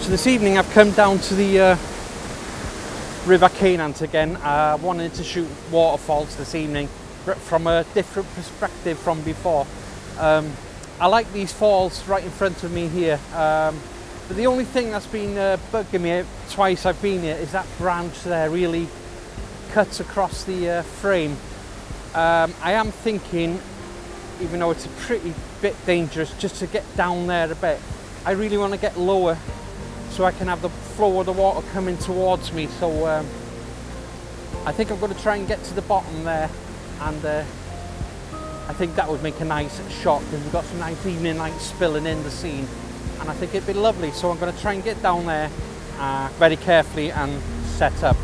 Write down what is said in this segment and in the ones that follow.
So this evening I've come down to the River Ceunant again. I wanted to shoot waterfalls this evening from a different perspective from before. I like these falls right in front of me here, but the only thing that's been bugging me twice I've been here is that branch there really cuts across the frame. I am thinking, even though it's a pretty bit dangerous, just to get down there a bit. I really want to get lower so I can have the flow of the water coming towards me. So I think I'm going to try and get to the bottom there, and I think that would make a nice shot because we've got some nice evening light spilling in the scene, and I think it'd be lovely. So I'm going to try and get down there very carefully and set up.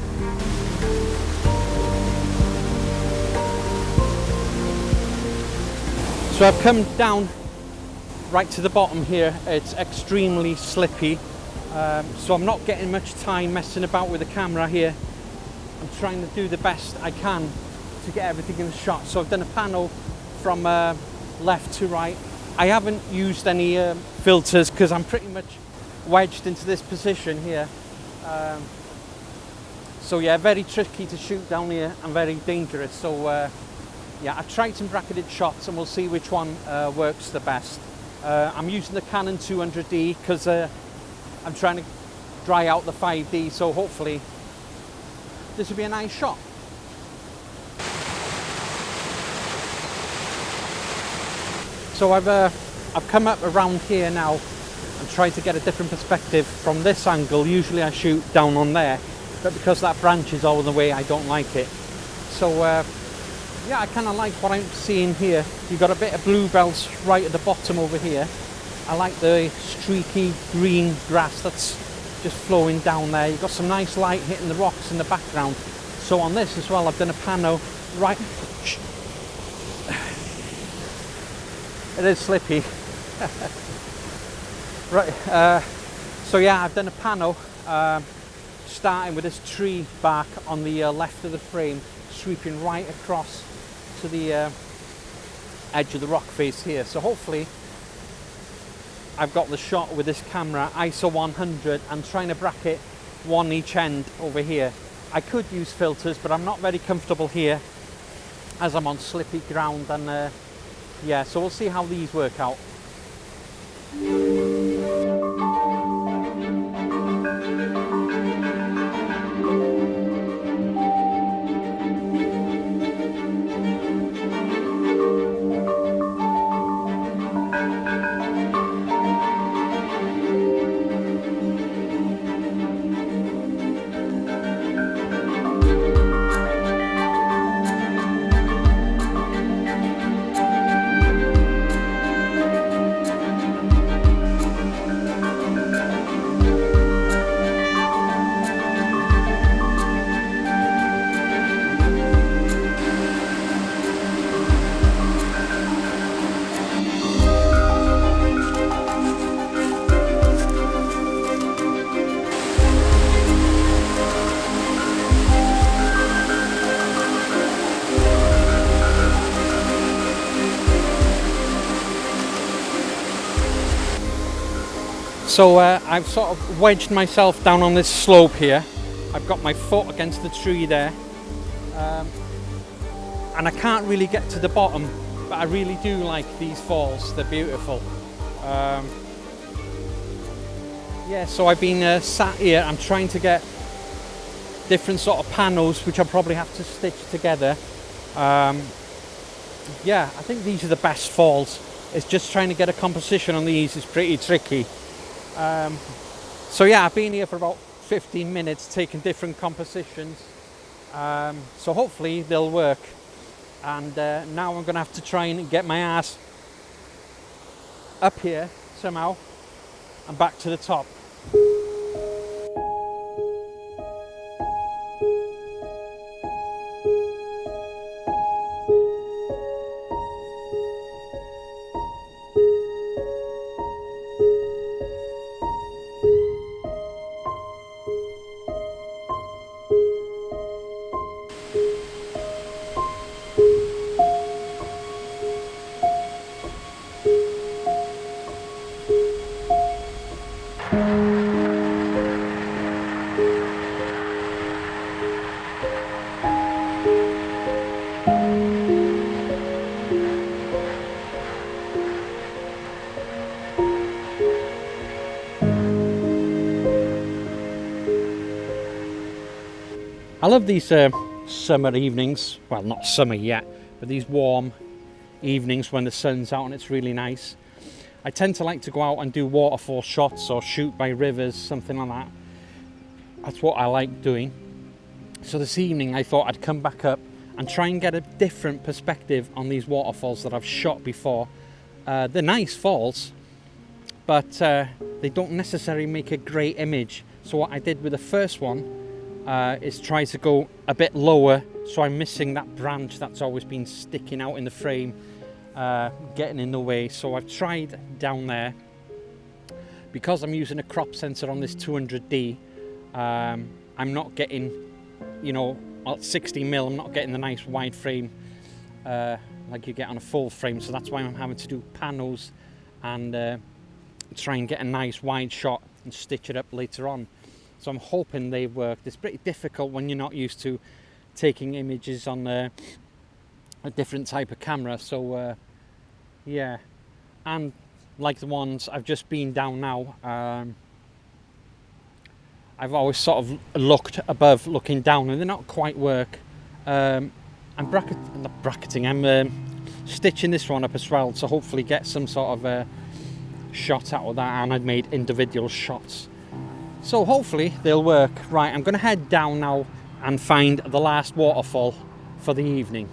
So I've come down right to the bottom here. It's extremely slippy, so I'm not getting much time messing about with the camera here. I'm trying to do the best I can to get everything in the shot. So I've done a panel from left to right. I haven't used any filters because I'm pretty much wedged into this position here. So yeah, very tricky to shoot down here and very dangerous. So yeah, I've tried some bracketed shots and we'll see which one works the best. I'm using the Canon 200D because I'm trying to dry out the 5D, so hopefully this will be a nice shot. So I've come up around here now and tried to get a different perspective from this angle. Usually I shoot down on there, but because that branch is all in the way, I don't like it. So yeah, I kind of like what I'm seeing here. You've got a bit of bluebells right at the bottom over here. I like the streaky green grass that's just flowing down there. You've got some nice light hitting the rocks in the background. So on this as well, I've done a pano right. It is slippy. Right. So yeah, I've done a pano starting with this tree bark on the left of the frame, sweeping right across to the edge of the rock face here. So hopefully I've got the shot with this camera ISO 100 and trying to bracket one each end over here. I could use filters, but I'm not very comfortable here as I'm on slippy ground, and yeah, so we'll see how these work out. So I've sort of wedged myself down on this slope here. I've got my foot against the tree there, and I can't really get to the bottom, but I really do like these falls. They're beautiful. Yeah, so I've been sat here. I'm trying to get different sort of panels, which I'll probably have to stitch together. Yeah, I think these are the best falls. It's just trying to get a composition on these is pretty tricky. So yeah, I've been here for about 15 minutes taking different compositions, so hopefully they'll work, and now I'm gonna have to try and get my ass up here somehow and back to the top. I love these summer evenings, well not summer yet, but these warm evenings when the sun's out and it's really nice. I tend to like to go out and do waterfall shots or shoot by rivers, something like that. That's what I like doing. So this evening I thought I'd come back up and try and get a different perspective on these waterfalls that I've shot before. They're nice falls, but they don't necessarily make a great image. So what I did with the first one is try to go a bit lower, so I'm missing that branch that's always been sticking out in the frame, getting in the way. So I've tried down there. Because I'm using a crop sensor on this 200D, I'm not getting, you know, at 60mm, I'm not getting the nice wide frame like you get on a full frame. So that's why I'm having to do panels and try and get a nice wide shot and stitch it up later on. So I'm hoping they work. It's pretty difficult when you're not used to taking images on a different type of camera. So yeah, and like the ones I've just been down now, I've always sort of looked above looking down, and they're not quite work. I'm stitching this one up as well to hopefully get some sort of shot out of that, and I've made individual shots. So hopefully they'll work. Right, I'm going to head down now and find the last waterfall for the evening.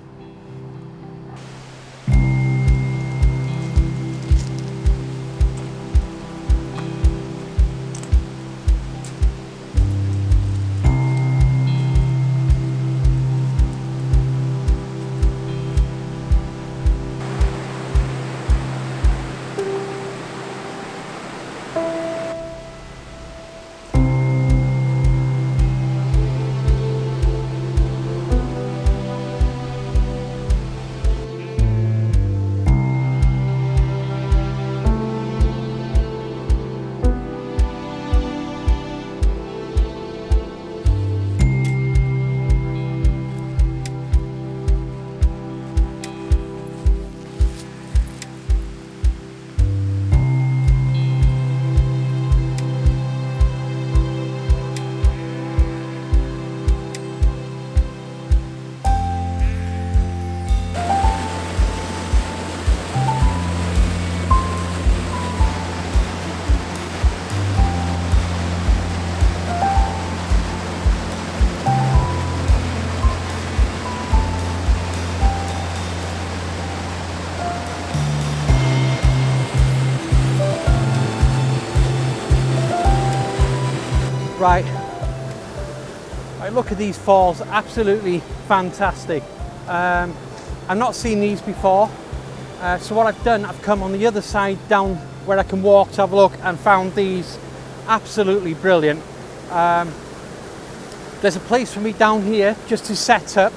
Right, look at these falls, absolutely fantastic. I've not seen these before, so what I've done, I've come on the other side down where I can walk to have a look, and found these absolutely brilliant. There's a place for me down here just to set up.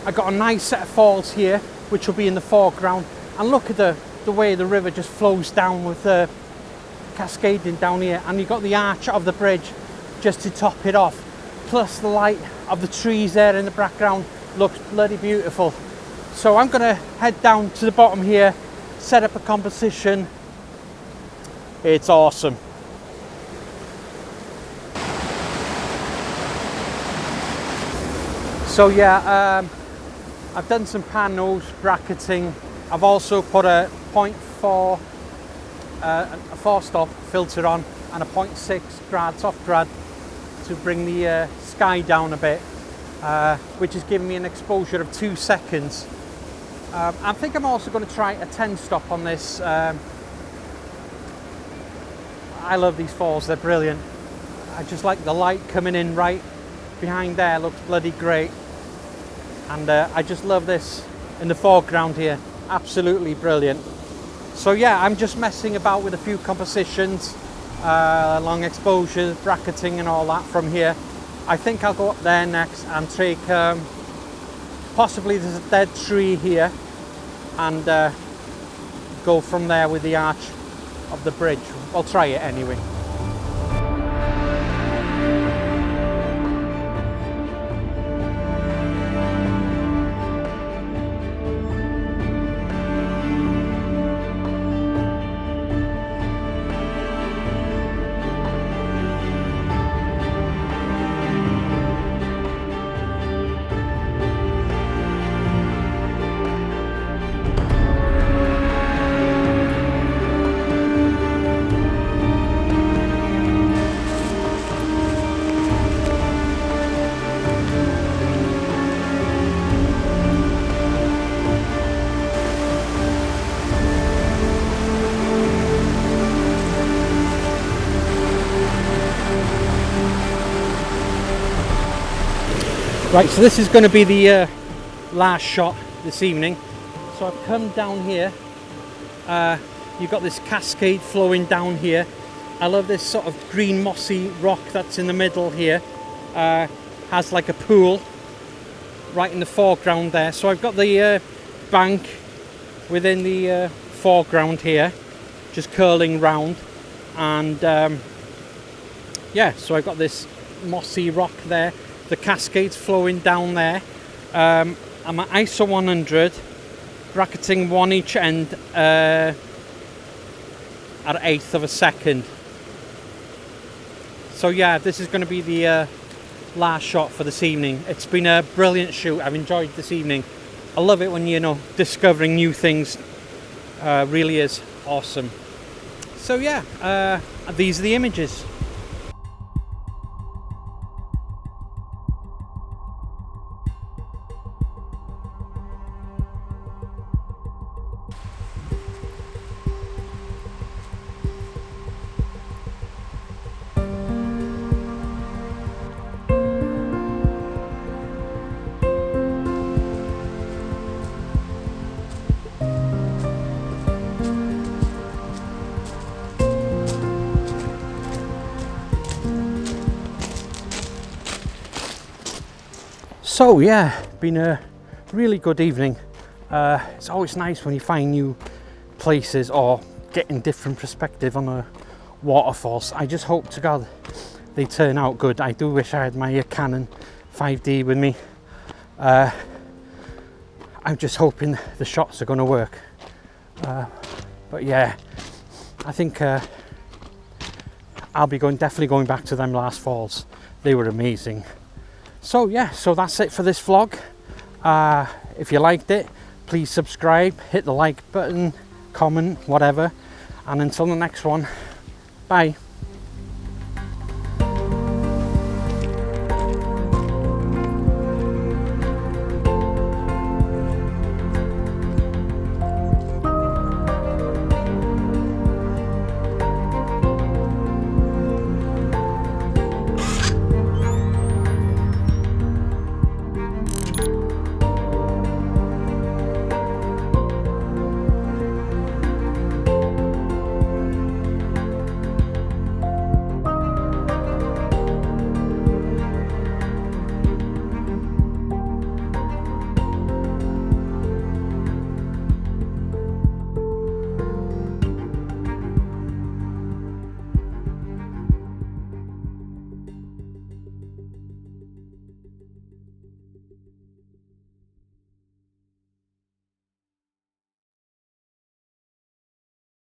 I got a nice set of falls here which will be in the foreground, and look at the way the river just flows down with the cascading down here, and you've got the arch of the bridge just to top it off, plus the light of the trees there in the background looks bloody beautiful. So I'm gonna head down to the bottom here, set up a composition. It's awesome. So yeah, I've done some panels, bracketing. I've also put a 0.4 a 4-stop filter on and a 0.6 grad, soft grad, to bring the sky down a bit, which is giving me an exposure of 2 seconds. I think I'm also going to try a 10-stop on this. I love these falls, they're brilliant. I just like the light coming in right behind there, looks bloody great. And I just love this in the foreground here, absolutely brilliant. So yeah, I'm just messing about with a few compositions, long exposures, bracketing and all that from here. I think I'll go up there next and take, possibly there's a dead tree here, and go from there with the arch of the bridge. I'll try it anyway. Right, so this is going to be the last shot this evening. So I've come down here. You've got this cascade flowing down here. I love this sort of green mossy rock that's in the middle here. Has like a pool right in the foreground there. So I've got the bank within the foreground here, just curling round. And yeah, so I've got this mossy rock there. The cascades flowing down there. I'm at ISO 100, bracketing one each end at 1/8 of a second. So yeah, this is going to be the last shot for this evening. It's been a brilliant shoot. I've enjoyed this evening. I love it when, you know, discovering new things really is awesome. So yeah, these are the images. So yeah, been a really good evening. It's always nice when you find new places or getting different perspective on a waterfalls. I just hope to God they turn out good. I do wish I had my Canon 5D with me. I'm just hoping the shots are going to work. But yeah, I think I'll be definitely going back to them last falls. They were amazing. So yeah, so that's it for this vlog. If you liked it, please subscribe, hit the like button, comment, whatever. And until the next one, bye.